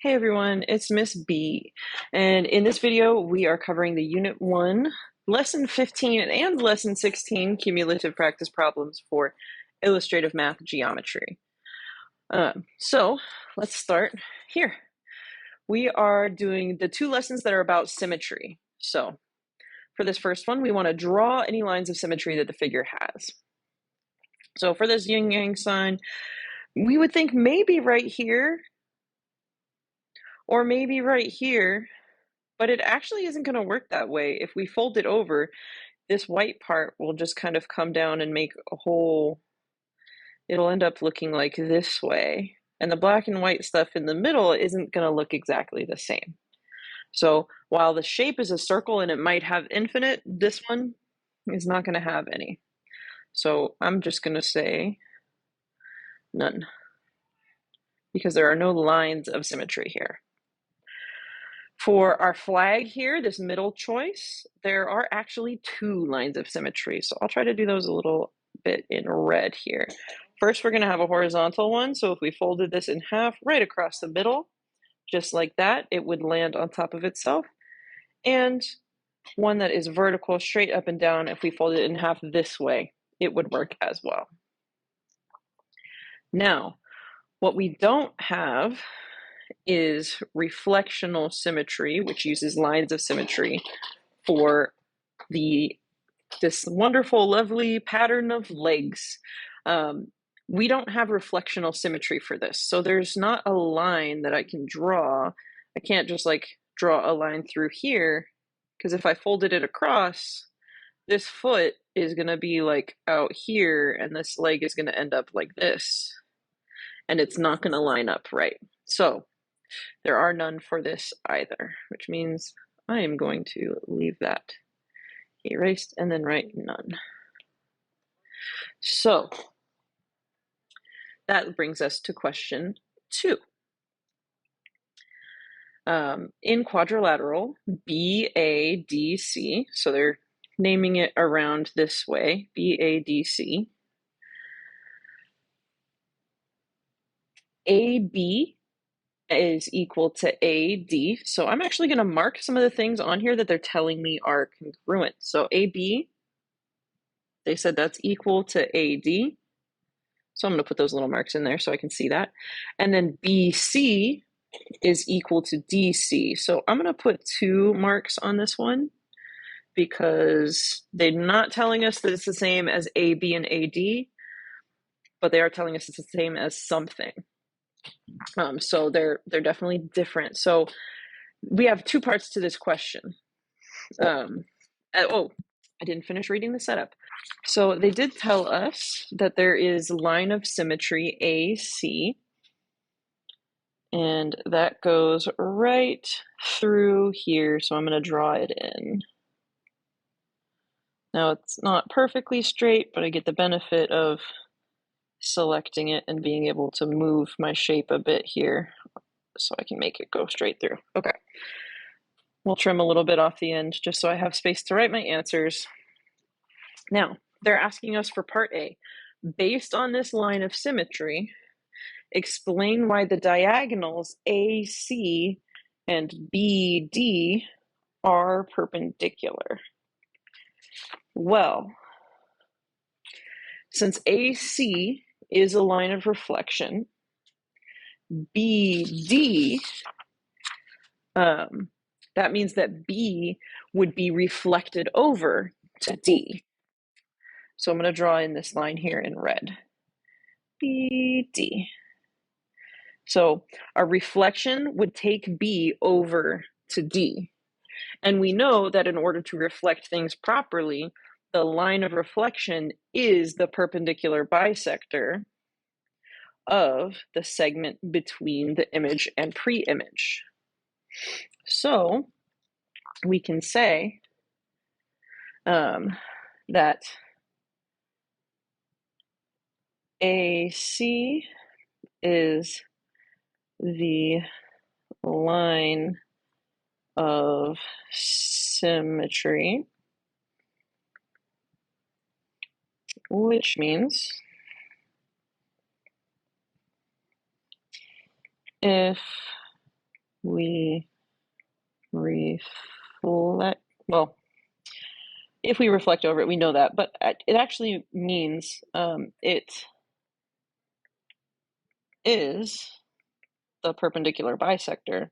Hey everyone, it's Miss B, and in this video we are covering the Unit 1, Lesson 15 and Lesson 16 cumulative practice problems for illustrative math geometry. So let's start here. We are doing the two lessons that are about symmetry. So for this first one, we want to draw any lines of symmetry that the figure has. So for this yin-yang sign, we would think maybe right here or maybe right here, but it actually isn't going to work that way. If we fold it over, this white part will just kind of come down and make a hole. It'll end up looking like this way. And the black and white stuff in the middle isn't going to look exactly the same. So while the shape is a circle and it might have infinite, this one is not going to have any. So I'm just going to say none, because there are no lines of symmetry here. For our flag here, this middle choice, there are actually two lines of symmetry. So I'll try to do those a little bit in red here. First, we're going to have a horizontal one. So if we folded this in half right across the middle, just like that, it would land on top of itself. And one that is vertical, straight up and down, if we fold it in half this way, it would work as well. Now, what we don't have is reflectional symmetry, which uses lines of symmetry for this wonderful, lovely pattern of legs. We don't have reflectional symmetry for this, so there's not a line that I can draw. I can't just like draw a line through here, because if I folded it across, this foot is going to be like out here, and this leg is going to end up like this, and it's not going to line up right. So there are none for this either, which means I am going to leave that erased and then write none. So that brings us to question 2. In quadrilateral BADC, so they're naming it around this way, BADC, AB is equal to AD. So I'm actually going to mark some of the things on here that they're telling me are congruent. So AB, they said that's equal to AD. So I'm going to put those little marks in there so I can see that. And then BC is equal to DC. So I'm going to put 2 marks on this one because they're not telling us that it's the same as AB and AD, but they are telling us it's the same as something. So they're definitely different. So we have 2 parts to this question. I didn't finish reading the setup. So they did tell us that there is line of symmetry AC, and that goes right through here. So I'm going to draw it in. Now it's not perfectly straight, but I get the benefit of selecting it and being able to move my shape a bit here so I can make it go straight through. Okay. We'll trim a little bit off the end just so I have space to write my answers. Now, they're asking us for part A. Based on this line of symmetry, explain why the diagonals AC and BD are perpendicular. Well, since AC is a line of reflection, BD, that means that B would be reflected over to D. So I'm going to draw in this line here in red. BD. So a reflection would take B over to D. And we know that in order to reflect things properly, the line of reflection is the perpendicular bisector of the segment between the image and pre-image. So we can say that AC is the line of symmetry, which means if we reflect, well, if we reflect over it, we know that, but it actually means it is the perpendicular bisector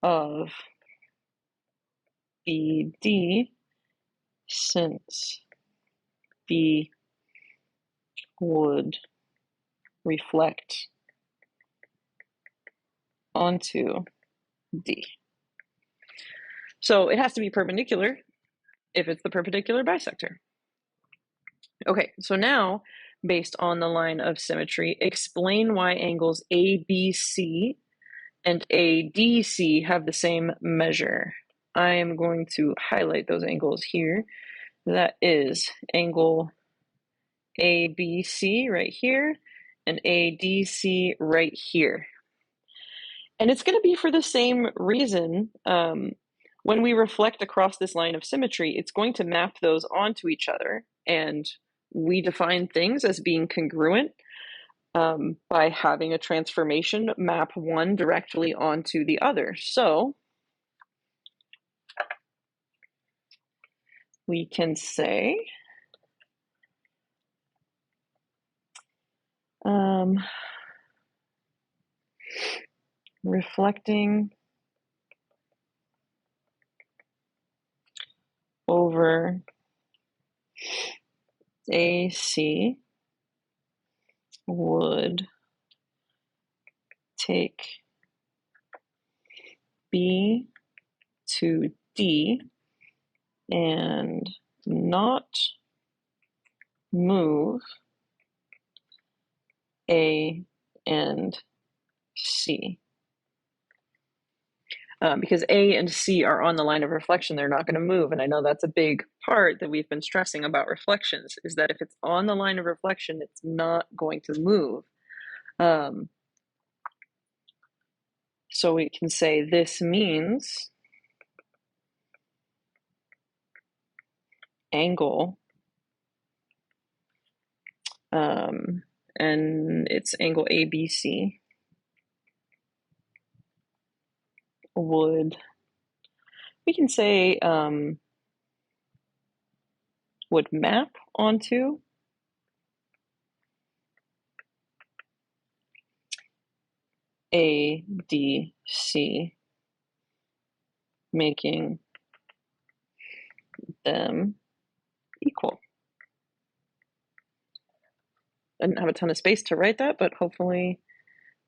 of BD, since B would reflect onto D. So it has to be perpendicular if it's the perpendicular bisector. Okay, so now, based on the line of symmetry, explain why angles ABC and ADC have the same measure. I am going to highlight those angles here. That is angle ABC right here and ADC right here. And it's going to be for the same reason. When we reflect across this line of symmetry, it's going to map those onto each other. And we define things as being congruent by having a transformation map one directly onto the other. So we can say reflecting over AC would take B to D and not move A and C. Because A and C are on the line of reflection, they're not going to move. And I know that's a big part that we've been stressing about reflections, is that if it's on the line of reflection, it's not going to move. So we can say this means angle, and it's angle ABC, would, we can say, would map onto ADC, making them equal. I didn't have a ton of space to write that, but hopefully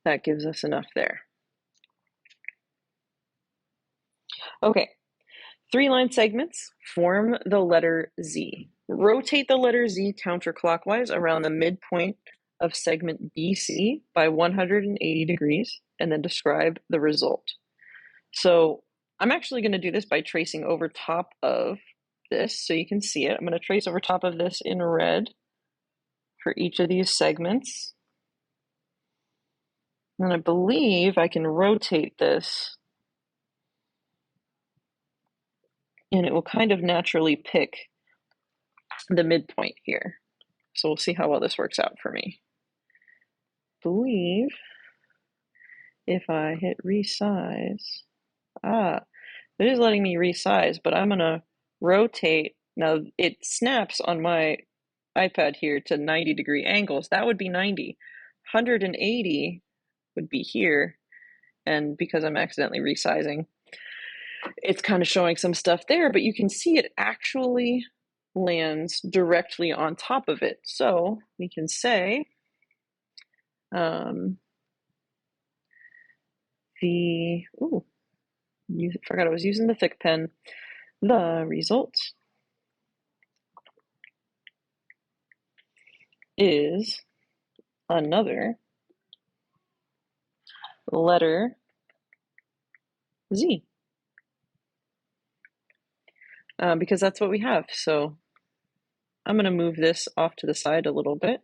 that gives us enough there. Okay, 3 line segments form the letter Z. Rotate the letter Z counterclockwise around the midpoint of segment BC by 180 degrees, and then describe the result. So I'm actually going to do this by tracing over top of this so you can see it. I'm going to trace over top of this in red for each of these segments. And I believe I can rotate this and it will kind of naturally pick the midpoint here. So we'll see how well this works out for me. I believe if I hit resize, it is letting me resize, but I'm going to rotate. Now it snaps on my iPad here to 90-degree angles. That would be 90. 180 would be here. And because I'm accidentally resizing, it's kind of showing some stuff there, but you can see it actually lands directly on top of it. So we can say forgot I was using the thick pen. The result is another letter Z. Because that's what we have. So I'm going to move this off to the side a little bit,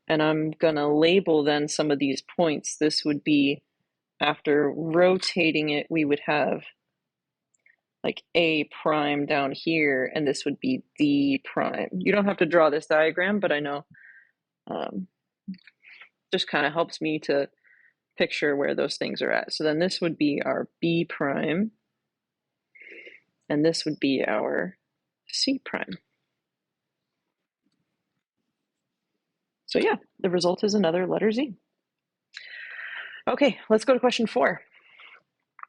and I'm going to label then some of these points. This would be, after rotating it, we would have like A prime down here, and this would be D prime. You don't have to draw this diagram, but I know just kind of helps me to picture where those things are at. So then this would be our B prime, and this would be our C prime. So yeah, the result is another letter Z. Okay, let's go to question 4.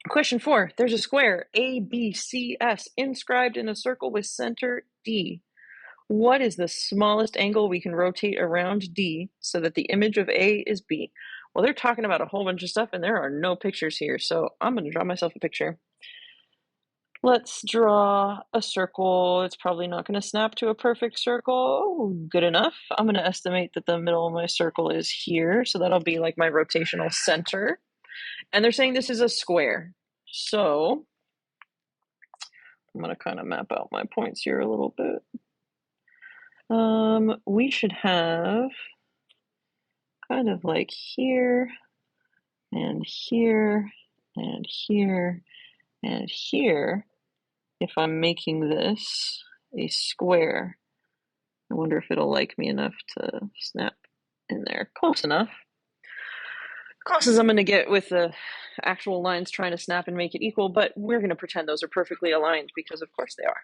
Question 4, there's a square ABCS inscribed in a circle with center D. What is the smallest angle we can rotate around D so that the image of A is B? Well, they're talking about a whole bunch of stuff and there are no pictures here, so I'm going to draw myself a picture. Let's draw a circle. It's probably not going to snap to a perfect circle. Good enough. I'm going to estimate that the middle of my circle is here, so that'll be like my rotational center. And they're saying this is a square. So I'm going to kind of map out my points here a little bit. We should have kind of like here and here and here and here if I'm making this a square. I wonder if it'll like me enough to snap in there. Close enough. Close as I'm going to get with the actual lines trying to snap and make it equal, but we're going to pretend those are perfectly aligned because of course they are.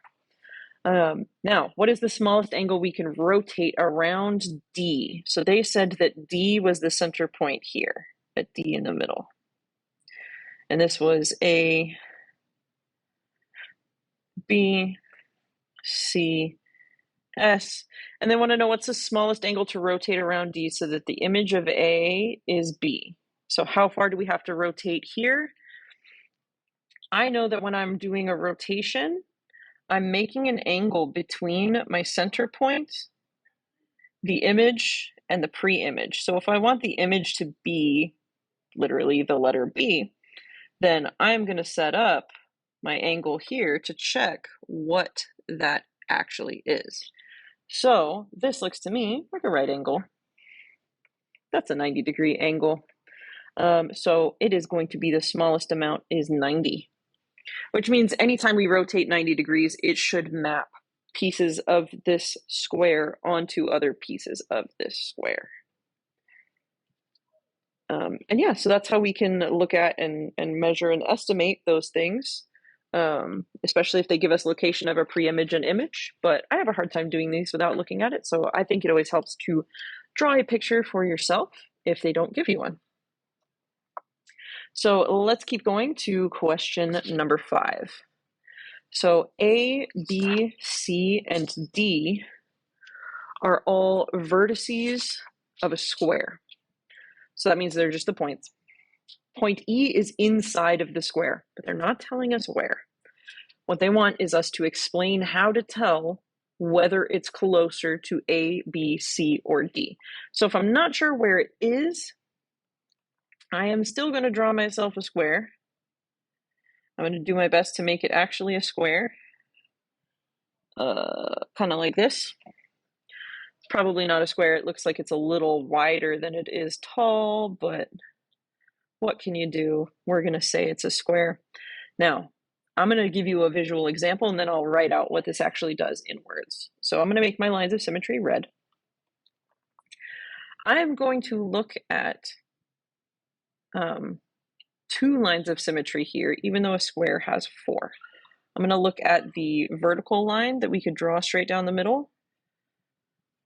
Now, what is the smallest angle we can rotate around D? So they said that D was the center point here, at D in the middle. And this was A, B, C, S. And they want to know what's the smallest angle to rotate around D so that the image of A is B. So how far do we have to rotate here? I know that when I'm doing a rotation, I'm making an angle between my center point, the image, and the pre-image. So if I want the image to be literally the letter B, then I'm going to set up my angle here to check what that actually is. So this looks to me like a right angle. That's a 90-degree angle. So it is going to be the smallest amount is 90, which means anytime we rotate 90 degrees, it should map pieces of this square onto other pieces of this square. And yeah, so that's how we can look at and measure and estimate those things, especially if they give us location of a pre-image and image. But I have a hard time doing these without looking at it, so I think it always helps to draw a picture for yourself if they don't give you one. So let's keep going to question number 5. So A, B, C, and D are all vertices of a square. So that means they're just the points. Point E is inside of the square, but they're not telling us where. What they want is us to explain how to tell whether it's closer to A, B, C, or D. So if I'm not sure where it is, I am still going to draw myself a square. I'm going to do my best to make it actually a square, kind of like this. It's probably not a square. It looks like it's a little wider than it is tall, but what can you do? We're going to say it's a square. Now, I'm going to give you a visual example, and then I'll write out what this actually does in words. So I'm going to make my lines of symmetry red. I'm going to look at 2 lines of symmetry here, even though a square has 4. I'm going to look at the vertical line that we could draw straight down the middle,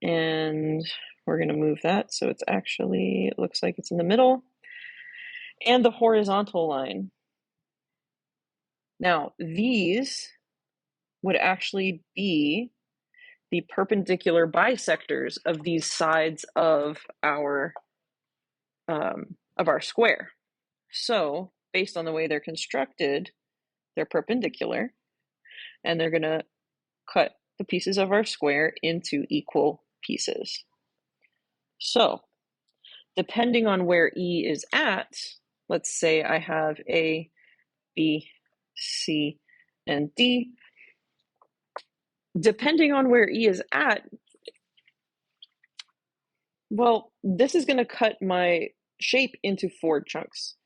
and we're going to move that so it's actually, it looks like it's in the middle, and the horizontal line. Now, these would actually be the perpendicular bisectors of these sides of our square. So, based on the way they're constructed, they're perpendicular, and they're going to cut the pieces of our square into equal pieces. So, depending on where E is at, let's say I have A, B, C, and D. Depending on where E is at, well, this is going to cut my shape into 4 chunks.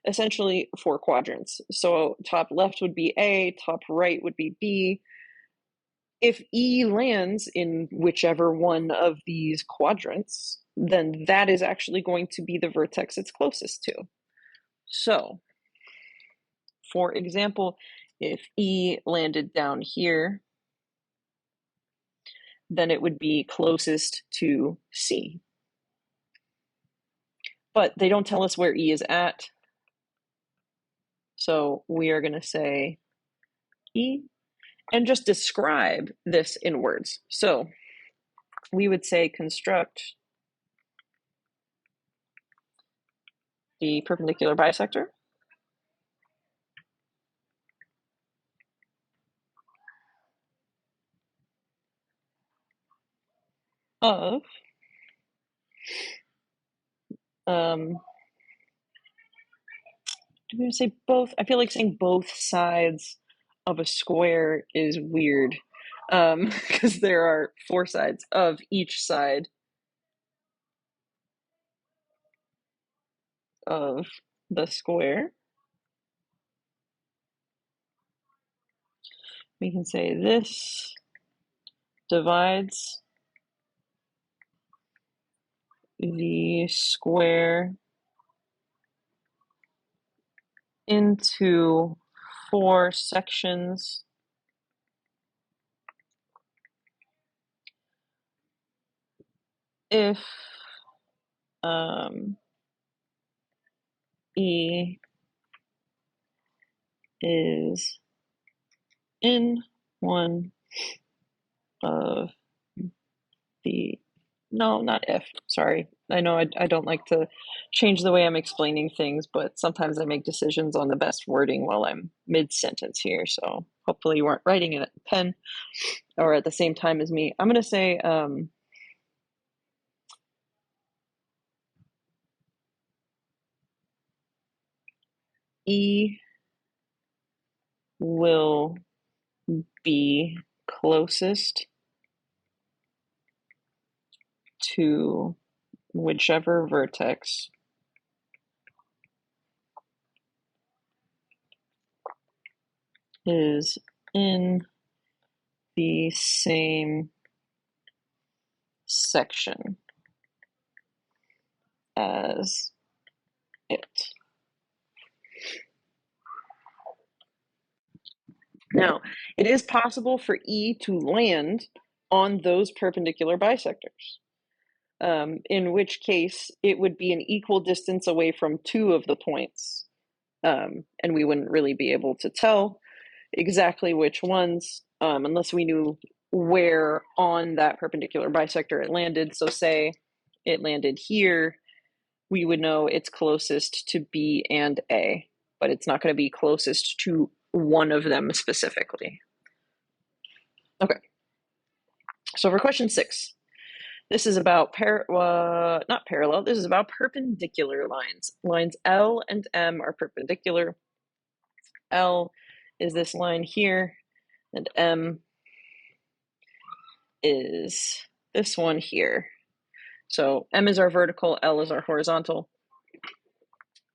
essentially 4 quadrants. So top left would be A, top right would be B. If E lands in whichever one of these quadrants, then that is actually going to be the vertex it's closest to. So, for example, if E landed down here, then it would be closest to C. But they don't tell us where E is at, so we are going to say E and just describe this in words. So we would say construct the perpendicular bisector of I'm going to say both. I feel like saying both sides of a square is weird because there are 4 sides of each side of the square. We can say this divides the square into 4 sections if E is in one of the, no, not if, sorry. I know I don't like to change the way I'm explaining things, but sometimes I make decisions on the best wording while I'm mid-sentence here, so hopefully you weren't writing it at the pen or at the same time as me. I'm going to say E will be closest to whichever vertex is in the same section as it. Now, it is possible for E to land on those perpendicular bisectors, in which case it would be an equal distance away from 2 of the points, and we wouldn't really be able to tell exactly which ones unless we knew where on that perpendicular bisector it landed. So say it landed here, we would know it's closest to B and A, but it's not going to be closest to one of them specifically. Okay, so for question 6, this is about not parallel, this is about perpendicular lines. Lines L and M are perpendicular. L is this line here, and M is this one here. So M is our vertical, L is our horizontal.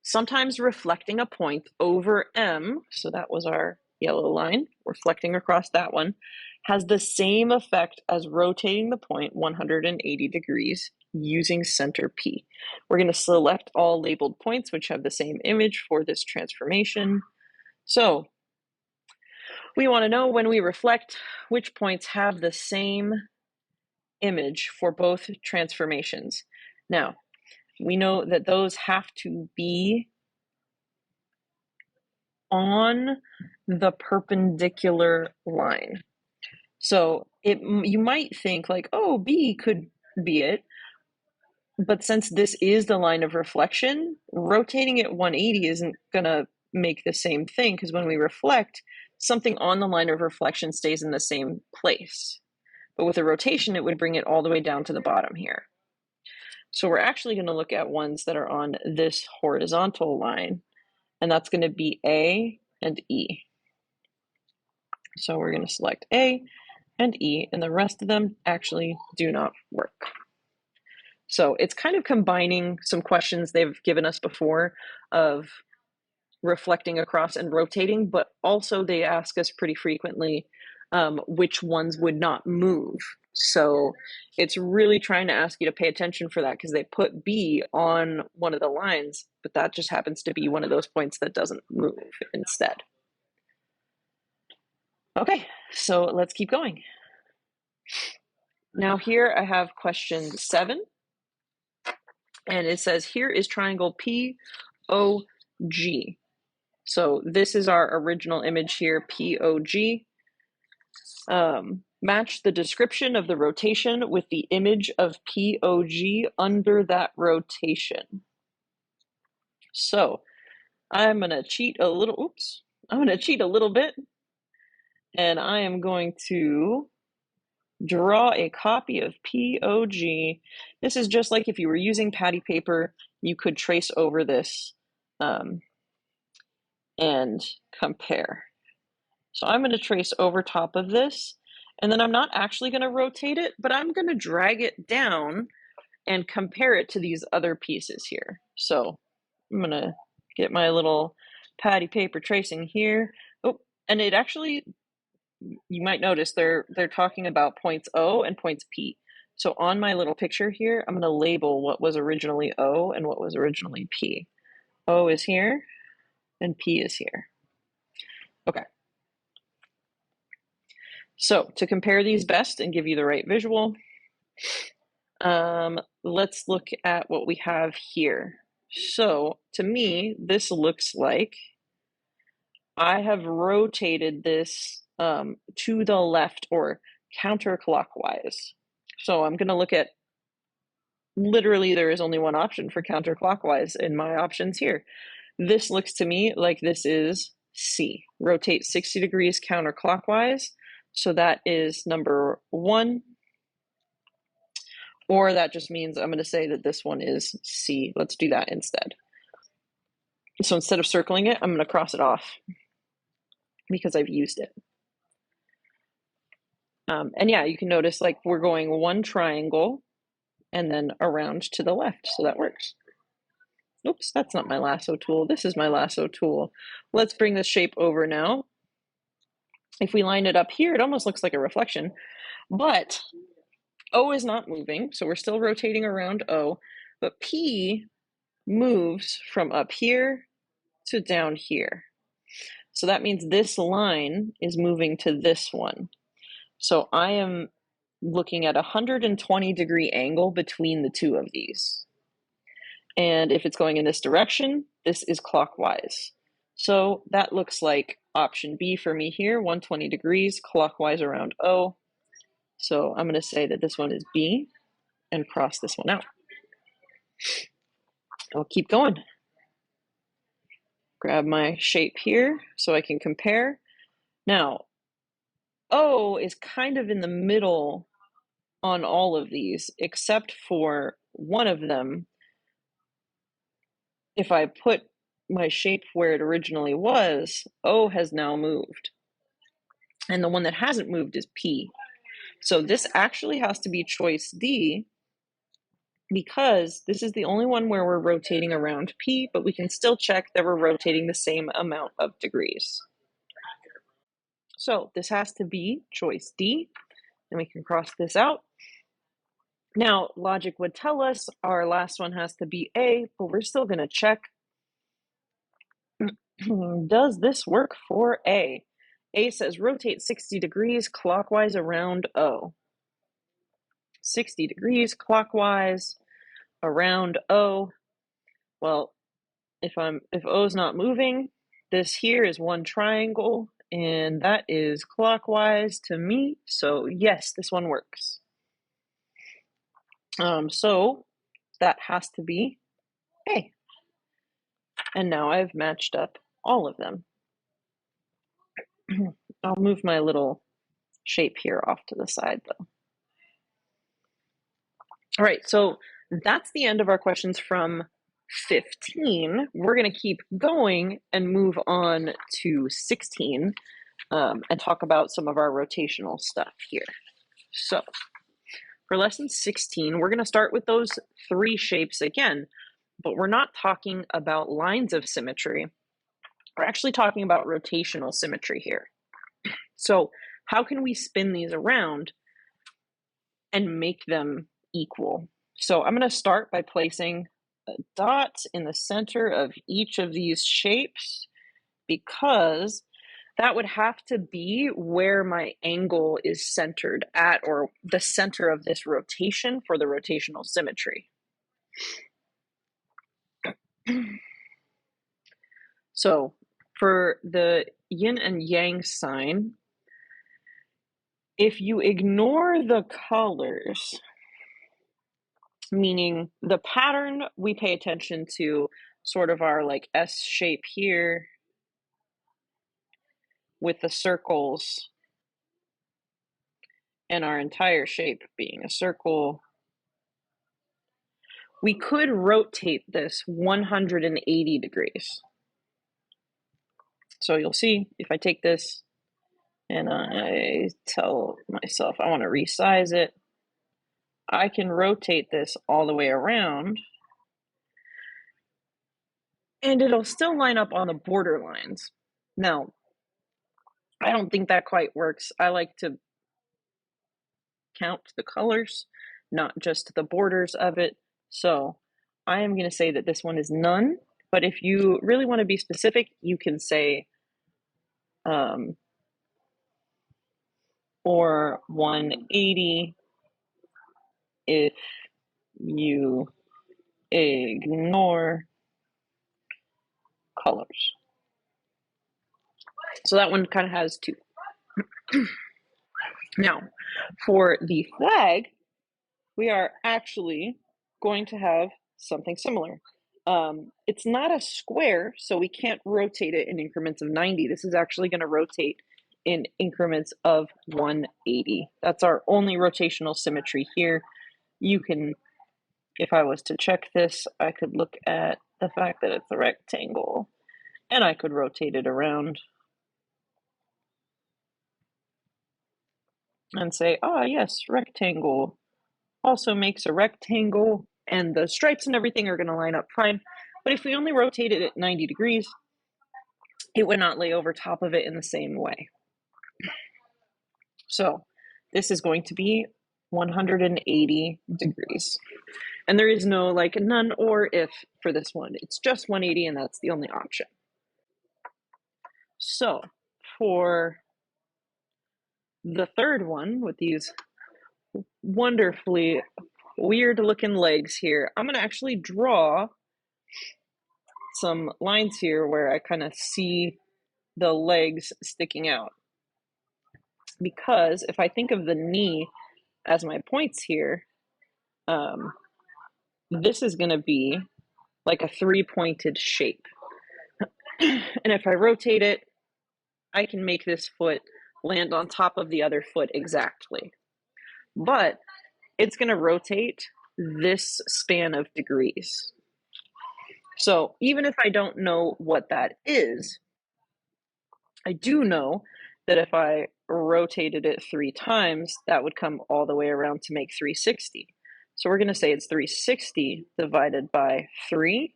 Sometimes reflecting a point over M, so that was our yellow line, reflecting across that one, has the same effect as rotating the point 180 degrees using center P. We're going to select all labeled points which have the same image for this transformation. So we want to know when we reflect which points have the same image for both transformations. Now, we know that those have to be on the perpendicular line. So you might think like, oh, B could be it. But since this is the line of reflection, rotating it 180 isn't going to make the same thing, because when we reflect, something on the line of reflection stays in the same place. But with a rotation, it would bring it all the way down to the bottom here. So we're actually going to look at ones that are on this horizontal line, and that's going to be A and E. So we're going to select A and E, and the rest of them actually do not work. So it's kind of combining some questions they've given us before of reflecting across and rotating, but also they ask us pretty frequently which ones would not move. So it's really trying to ask you to pay attention for that, because they put B on one of the lines, but that just happens to be one of those points that doesn't move instead. Okay, so let's keep going. Now here I have question 7, and it says, here is triangle POG. So this is our original image here, POG. Match the description of the rotation with the image of POG under that rotation. So I'm gonna cheat a little, oops, I'm gonna cheat a little bit, and I am going to draw a copy of POG. This is just like if you were using patty paper, you could trace over this and compare. So I'm going to trace over top of this, and then I'm not actually going to rotate it, but I'm going to drag it down and compare it to these other pieces here. So I'm going to get my little patty paper tracing here. Oh, and it actually, you might notice they're talking about points O and points P. So on my little picture here, I'm going to label what was originally O and what was originally P. O is here and P is here. Okay. So to compare these best and give you the right visual, let's look at what we have here. So to me, this looks like I have rotated this to the left or counterclockwise. So I'm going to look at, literally there is only one option for counterclockwise in my options here. This looks to me like this is C, rotate 60 degrees counterclockwise. So that is number 1. Or that just means I'm going to say that this one is C. Let's do that instead. So instead of circling it, I'm going to cross it off because I've used it. And yeah, you can notice like we're going one triangle and then around to the left. So that works. Oops, that's not my lasso tool. This is my lasso tool. Let's bring this shape over now. If we line it up here, it almost looks like a reflection, but O is not moving. So we're still rotating around O, but P moves from up here to down here. So that means this line is moving to this one. So I am looking at a 120-degree angle between the two of these. And if it's going in this direction, this is clockwise. So that looks like option B for me here, 120 degrees clockwise around O. So I'm going to say that this one is B and cross this one out. I'll keep going. Grab my shape here so I can compare. Now, O is kind of in the middle on all of these, except for one of them. If I put my shape where it originally was, O has now moved. And the one that hasn't moved is P. So this actually has to be choice D, because this is the only one where we're rotating around P, but we can still check that we're rotating the same amount of degrees. So this has to be choice D, and we can cross this out. Now, logic would tell us our last one has to be A, but we're still going to check. Does this work for A? A says rotate 60 degrees clockwise around O. 60 degrees clockwise around O. Well, if O's not moving, this here is one triangle, and that is clockwise to me. So yes, this one works. So that has to be A. And now I've matched up all of them. I'll move my little shape here off to the side though. All right, so that's the end of our questions from 15. We're going to keep going and move on to 16 and talk about some of our rotational stuff here. So for lesson 16, we're going to start with those 3 shapes again, but we're not talking about lines of symmetry. We're actually talking about rotational symmetry here. So how can we spin these around and make them equal? So I'm going to start by placing a dot in the center of each of these shapes, because that would have to be where my angle is centered at, or the center of this rotation for the rotational symmetry. So for the yin and yang sign, if you ignore the colors, meaning the pattern, we pay attention to sort of our like S shape here with the circles and our entire shape being a circle, we could rotate this 180 degrees. So you'll see if I take this and I tell myself I want to resize it, I can rotate this all the way around and it'll still line up on the border lines. Now, I don't think that quite works. I like to count the colors, not just the borders of it. So I am going to say that this one is none, but if you really want to be specific, you can say or 180 if you ignore colors. So that one kind of has two. Now, for the flag, we are actually going to have something similar. It's not a square, so we can't rotate it in increments of 90. This is actually going to rotate in increments of 180. That's our only rotational symmetry here. You can, if I was to check this, I could look at the fact that it's a rectangle, and I could rotate it around and say, ah, yes, rectangle also makes a rectangle, and the stripes and everything are going to line up fine. But if we only rotate it at 90 degrees, it would not lay over top of it in the same way. So this is going to be 180 degrees. And there is no like none or if for this one. It's just 180, and that's the only option. So for the third one with these wonderfully weird looking legs here, I'm going to actually draw some lines here where I kind of see the legs sticking out. Because if I think of the knee as my points here, this is going to be like a three-pointed shape. And if I rotate it, I can make this foot land on top of the other foot exactly. But it's going to rotate this span of degrees. So even if I don't know what that is, I do know that if I rotated it 3 times, that would come all the way around to make 360. So we're going to say it's 360 divided by 3,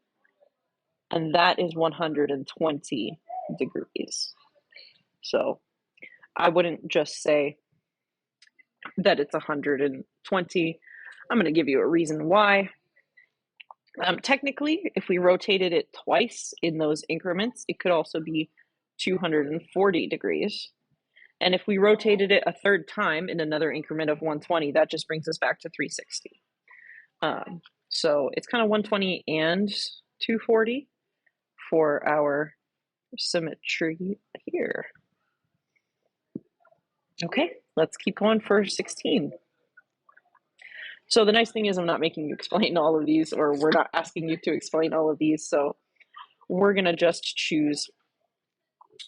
and that is 120 degrees. So I wouldn't just say that it's 120. I'm going to give you a reason why. Technically, if we rotated it twice in those increments, it could also be 240 degrees. And if we rotated it a third time in another increment of 120, that just brings us back to 360. So it's kind of 120 and 240 for our symmetry here. Okay, let's keep going for 16. So the nice thing is I'm not making you explain all of these, or we're not asking you to explain all of these. So we're going to just choose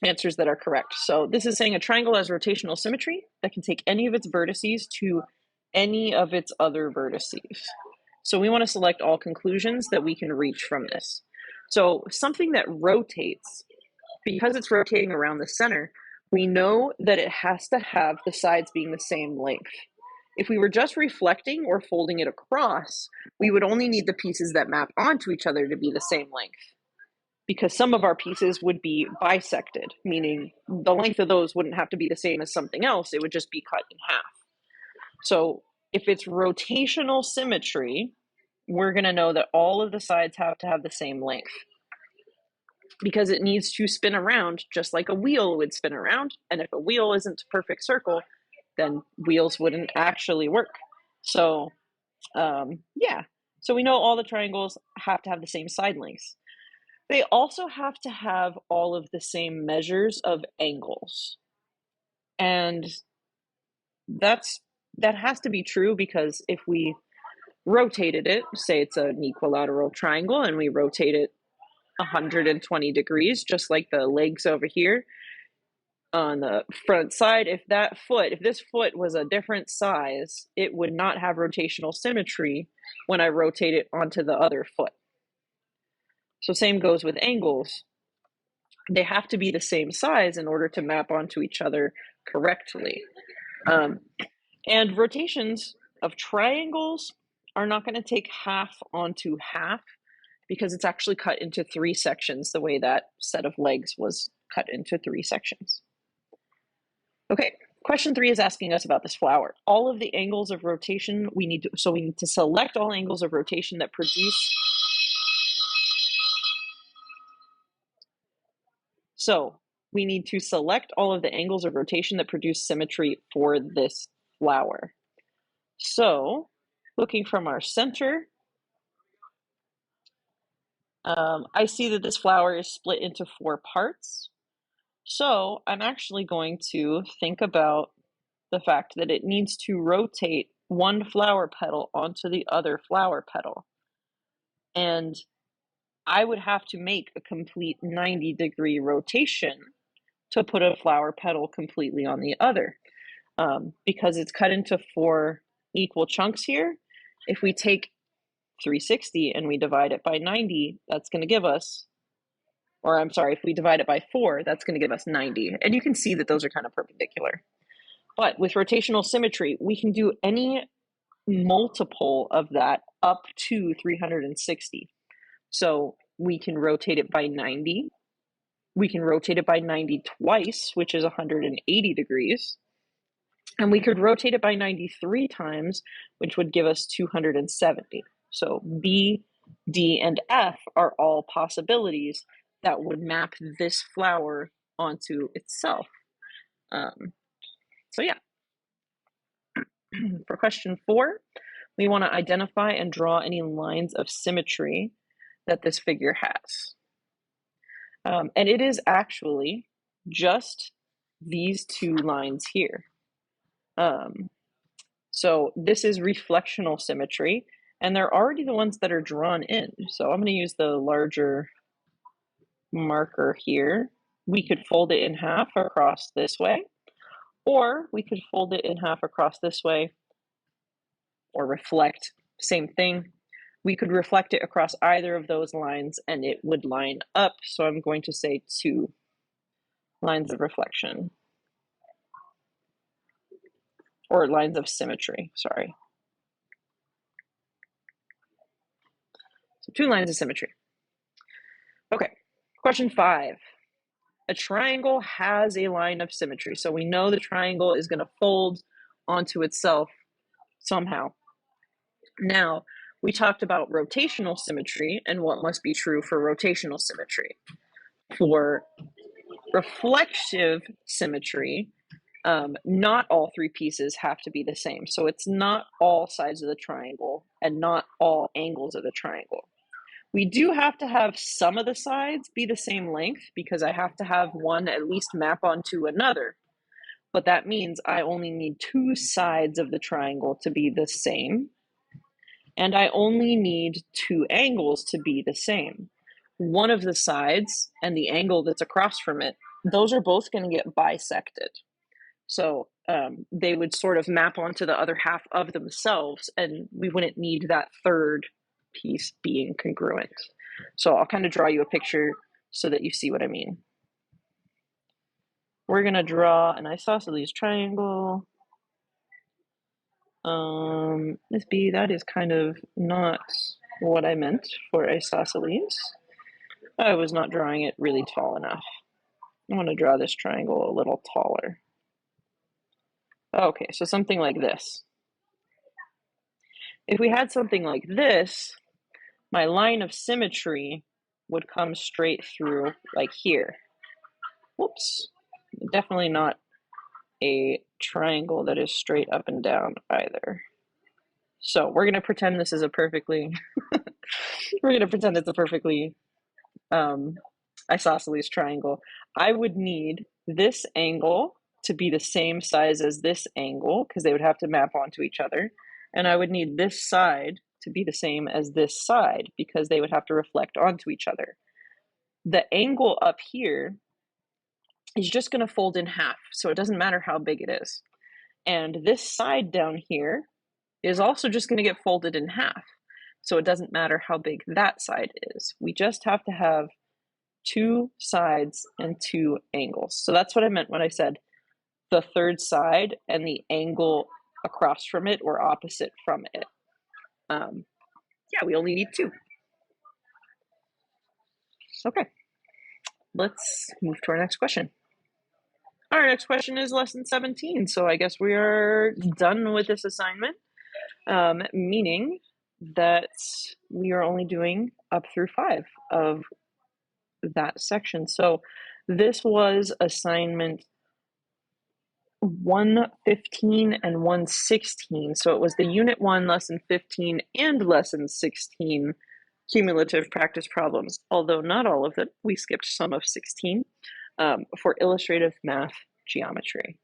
answers that are correct. So this is saying a triangle has rotational symmetry that can take any of its vertices to any of its other vertices. So we want to select all conclusions that we can reach from this. So something that rotates, because it's rotating around the center, we know that it has to have the sides being the same length. If we were just reflecting or folding it across, we would only need the pieces that map onto each other to be the same length. because some of our pieces would be bisected, meaning the length of those wouldn't have to be the same as something else. It would just be cut in half. So if it's rotational symmetry, we're going to know that all of the sides have to have the same length because it needs to spin around just like a wheel would spin around. And if a wheel isn't a perfect circle, then wheels wouldn't actually work. So yeah, so we know all the triangles have to have the same side lengths. They also have to have all of the same measures of angles. And that has to be true because if we rotated it, say it's an equilateral triangle, and we rotate it 120 degrees, just like the legs over here on the front side, if this foot was a different size, it would not have rotational symmetry when I rotate it onto the other foot. So same goes with angles. They have to be the same size in order to map onto each other correctly. And rotations of triangles are not going to take half onto half because it's actually cut into 3 sections the way that set of legs was cut into 3 sections. Okay, question 3 is asking us about this flower. All of the angles of rotation we need to select all angles of rotation that produce. So we need to select all of the angles of rotation that produce symmetry for this flower. So looking from our center, I see that this flower is split into 4 parts. So I'm actually going to think about the fact that it needs to rotate one flower petal onto the other flower petal. And I would have to make a complete 90-degree rotation to put a flower petal completely on the other. Because it's cut into 4 equal chunks here, if we take 360 and we divide it by 90, that's going to give us, or I'm sorry, if we divide it by 4, that's going to give us 90. And you can see that those are kind of perpendicular. But with rotational symmetry, we can do any multiple of that up to 360. So we can rotate it by 90. We can rotate it by 90 twice, which is 180 degrees. And we could rotate it by 93 times, which would give us 270. So B, D, and F are all possibilities that would map this flower onto itself. So yeah. For question 4, we want to identify and draw any lines of symmetry that this figure has. And it is actually just these 2 lines here. So this is reflectional symmetry, and they're already the ones that are drawn in. So I'm going to use the larger marker here. We could fold it in half across this way, or we could fold it in half across this way, or reflect, same thing. We could reflect it across either of those lines and it would line up. So I'm going to say 2 lines of reflection, or lines of symmetry, sorry. So 2 lines of symmetry. Okay, question 5. A triangle has a line of symmetry. So we know the triangle is going to fold onto itself somehow. Now, we talked about rotational symmetry and what must be true for rotational symmetry. For reflective symmetry, not all 3 pieces have to be the same. So it's not all sides of the triangle and not all angles of the triangle. We do have to have some of the sides be the same length because I have to have one at least map onto another. But that means I only need 2 sides of the triangle to be the same. And I only need 2 angles to be the same. One of the sides and the angle that's across from it, those are both going to get bisected. So they would sort of map onto the other half of themselves, and we wouldn't need that third piece being congruent. So I'll kind of draw you a picture so that you see what I mean. We're going to draw an isosceles triangle. Miss B, that is kind of not what I meant for isosceles. I was not drawing it really tall enough. I want to draw this triangle a little taller. Okay, so something like this. If we had something like this, my line of symmetry would come straight through like here. Whoops. Definitely not a triangle that is straight up and down either. So we're going to pretend this is a perfectly, we're going to pretend it's a perfectly isosceles triangle. I would need this angle to be the same size as this angle because they would have to map onto each other. And I would need this side to be the same as this side because they would have to reflect onto each other. The angle up here is just going to fold in half, so it doesn't matter how big it is. And this side down here is also just going to get folded in half, so it doesn't matter how big that side is. We just have to have two sides and two angles. So that's what I meant when I said the third side and the angle across from it or opposite from it. Yeah, we only need two. Okay, let's move to our next question. Our next question is lesson 17. So I guess we are done with this assignment, meaning that we are only doing up through 5 of that section. So this was assignment 115 and 116. So it was the Unit 1, Lesson 15, and Lesson 16 cumulative practice problems, although not all of them. We skipped some of 16 for illustrative math geometry.